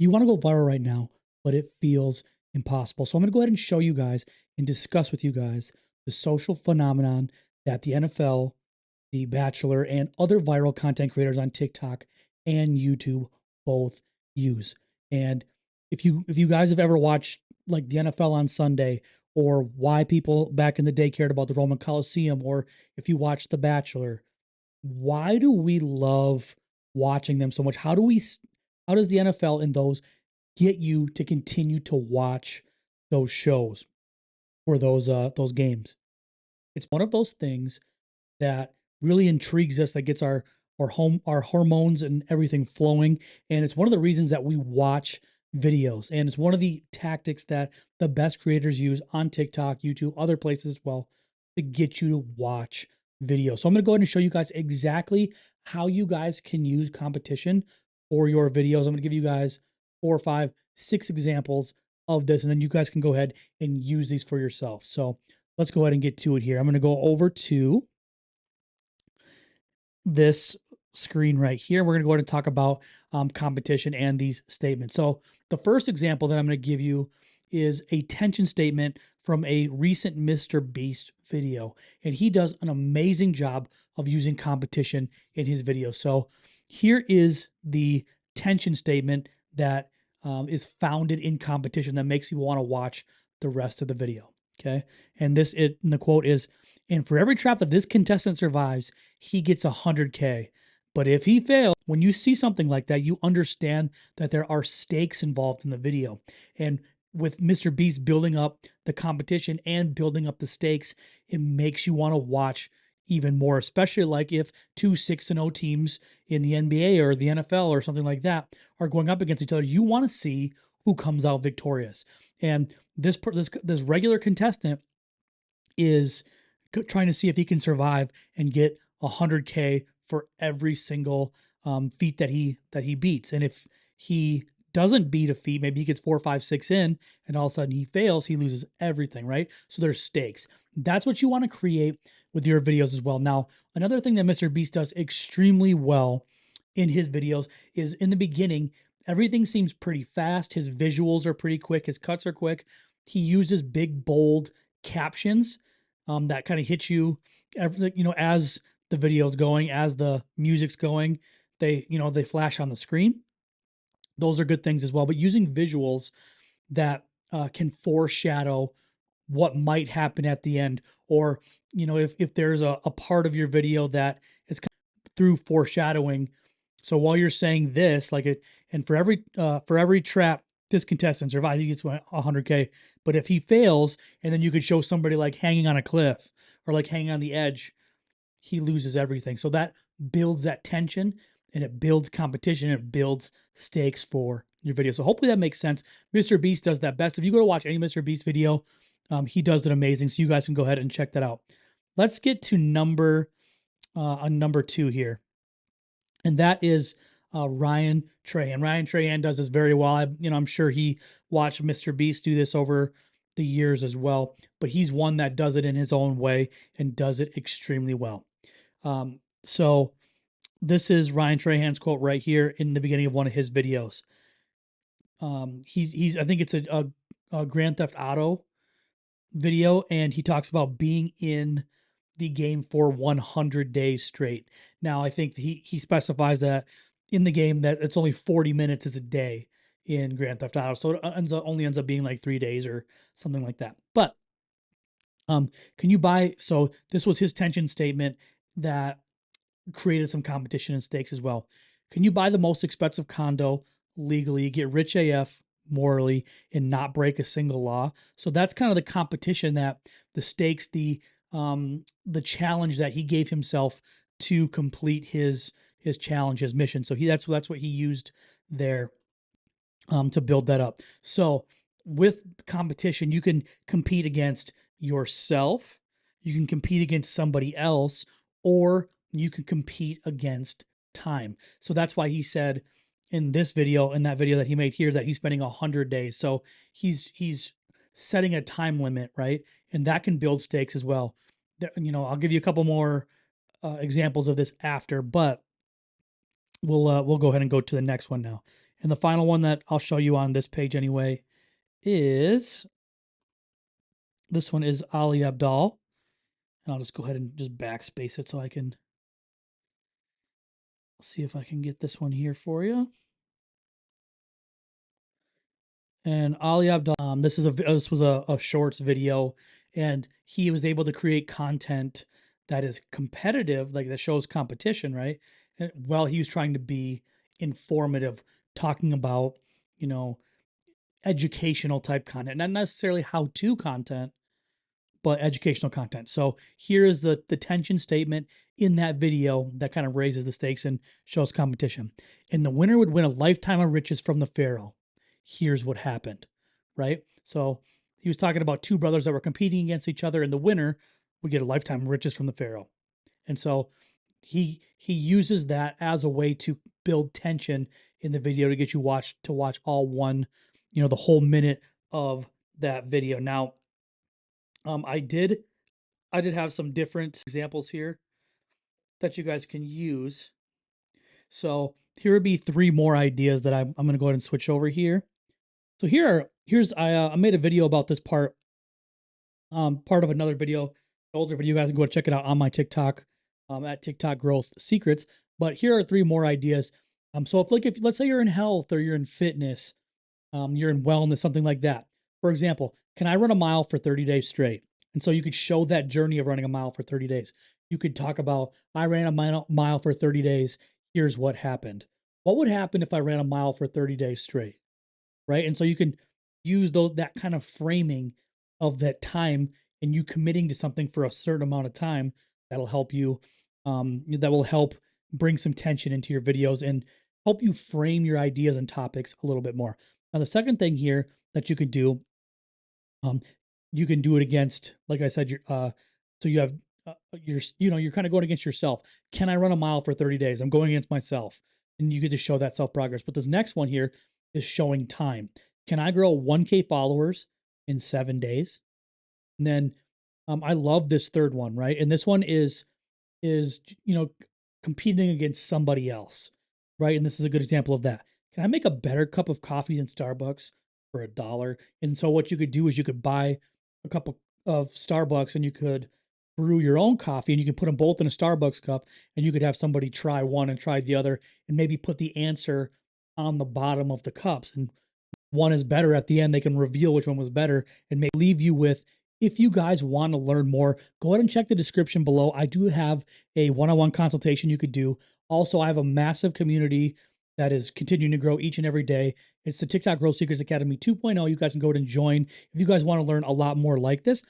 You want to go viral right now, but it feels impossible. So I'm going to go ahead and show you guys and discuss with you guys the social phenomenon that the NFL, The Bachelor, and other viral content creators on TikTok and YouTube both use. And if you guys have ever watched like the NFL on Sunday, or why people back in the day cared about the Roman Coliseum, or if you watch The Bachelor, why do we love watching them so much? How does the NFL and those get you to continue to watch those shows or those games? It's one of those things that really intrigues us, that gets our hormones and everything flowing, and it's one of the reasons that we watch videos, and it's one of the tactics that the best creators use on TikTok, YouTube, other places as well, to get you to watch videos. So I'm going to go ahead and show you guys exactly how you guys can use competition for your videos. I'm going to give you guys 4, 5, 6 examples of this, and then you guys can go ahead and use these for yourself. So let's go ahead and get to it here. I'm going to go over to this screen right here. We're going to go ahead and talk about competition and these statements. So the first example that I'm going to give you is a tension statement from a recent Mr. Beast video. And he does an amazing job of using competition in his videos. So here is the tension statement that is founded in competition that makes you want to watch the rest of the video. Okay. And and the quote is, and for every trap that this contestant survives, he gets 100K. But if he fails, when you see something like that, you understand that there are stakes involved in the video. And with Mr. Beast building up the competition and building up the stakes, it makes you want to watch even more, especially like if two 6-0 teams in the NBA or the NFL or something like that are going up against each other. You want to see who comes out victorious. And this regular contestant is trying to see if he can survive and get 100K for every single feat that he beats. And if he doesn't beat a feat, maybe he gets 4, 5, 6 in, and all of a sudden he fails, he loses everything, right? So there's stakes. That's what you want to create with your videos as well. Now, another thing that Mr. Beast does extremely well in his videos is in the beginning, everything seems pretty fast. His visuals are pretty quick, his cuts are quick. He uses big, bold captions that kind of hit you, as the video's going, as the music's going, they flash on the screen. Those are good things as well. But using visuals that can foreshadow what might happen at the end, or if there's a part of your video that is through foreshadowing. So while you're saying this, like it, and for every trap this contestant survives, he gets 100K. But if he fails, and then you could show somebody like hanging on a cliff or like hanging on the edge, he loses everything. So that builds that tension, and it builds competition, and it builds stakes for your video. So hopefully that makes sense. Mr. Beast does that best. If you go to watch any Mr. Beast video, he does it amazing. So you guys can go ahead and check that out. Let's get to number 2 here, and that is Ryan Trahan. Ryan Trahan does this very well. I'm sure he watched Mr. Beast do this over the years as well, but he's one that does it in his own way and does it extremely well. So this is Ryan Trahan's quote right here in the beginning of one of his videos. He's I think it's a Grand Theft Auto video, and he talks about being in the game for 100 days straight. Now, I think he specifies that in the game that it's only 40 minutes is a day in Grand Theft Auto, so it only ends up being like 3 days or something like that. But can you buy? So this was his tension statement that created some competition and stakes as well. Can you buy the most expensive condo legally, get rich AF morally, and not break a single law? So that's kind of the competition, that the stakes, the challenge that he gave himself to complete his challenge, his mission. So that's what he used there to build that up. So with competition, you can compete against yourself, you can compete against somebody else, or you can compete against time. So that's why he said in this video, in that video that he made here, that he's spending 100 days. So he's setting a time limit, right? And that can build stakes as well. I'll give you a couple more examples of this after, but we'll go ahead and go to the next one now. And the final one that I'll show you on this page anyway is this one is Ali Abdaal. And I'll just go ahead and just backspace it so I can see if I can get this one here for you. And Ali Abdaal, this was a shorts video, and he was able to create content that is competitive, like that shows competition, right? And while he was trying to be informative, talking about, you know, educational type content, not necessarily how-to content, but educational content. So here is the tension statement in that video that kind of raises the stakes and shows competition. And the winner would win a lifetime of riches from the Pharaoh. Here's what happened, right? So he was talking about two brothers that were competing against each other, and the winner would get a lifetime of riches from the Pharaoh. And so he uses that as a way to build tension in the video to get you watch all one, the whole minute of that video. Now, I did have some different examples here that you guys can use. So here would be three more ideas that I'm going to go ahead and switch over here. So I made a video about this part of another video, older video. You guys can go check it out on my TikTok, at TikTok Growth Secrets. But here are three more ideas. So if let's say you're in health or you're in fitness, you're in wellness, something like that. For example, can I run a mile for 30 days straight? And so you could show that journey of running a mile for 30 days. You could talk about, I ran a mile for 30 days. Here's what happened. What would happen if I ran a mile for 30 days straight? Right. And so you can use that kind of framing of that time and you committing to something for a certain amount of time that'll help you, that will help bring some tension into your videos and help you frame your ideas and topics a little bit more. Now, the second thing here that you could do, you can do it against, like I said, so you have, you're kind of going against yourself. Can I run a mile for 30 days? I'm going against myself. And you get to show that self progress. But this next one here is showing time. Can I grow 1K followers in 7 days? And then I love this third one, right? And this one is competing against somebody else, right? And this is a good example of that. Can I make a better cup of coffee than Starbucks for $1? And so what you could do is you could buy a cup of Starbucks and you could brew your own coffee and you can put them both in a Starbucks cup and you could have somebody try one and try the other and maybe put the answer on the bottom of the cups. And one is better at the end. They can reveal which one was better and may leave you with, if you guys want to learn more, go ahead and check the description below. I do have a one-on-one consultation you could do. Also, I have a massive community that is continuing to grow each and every day. It's the TikTok Growth Secrets Academy 2.0. You guys can go ahead and join if you guys want to learn a lot more like this.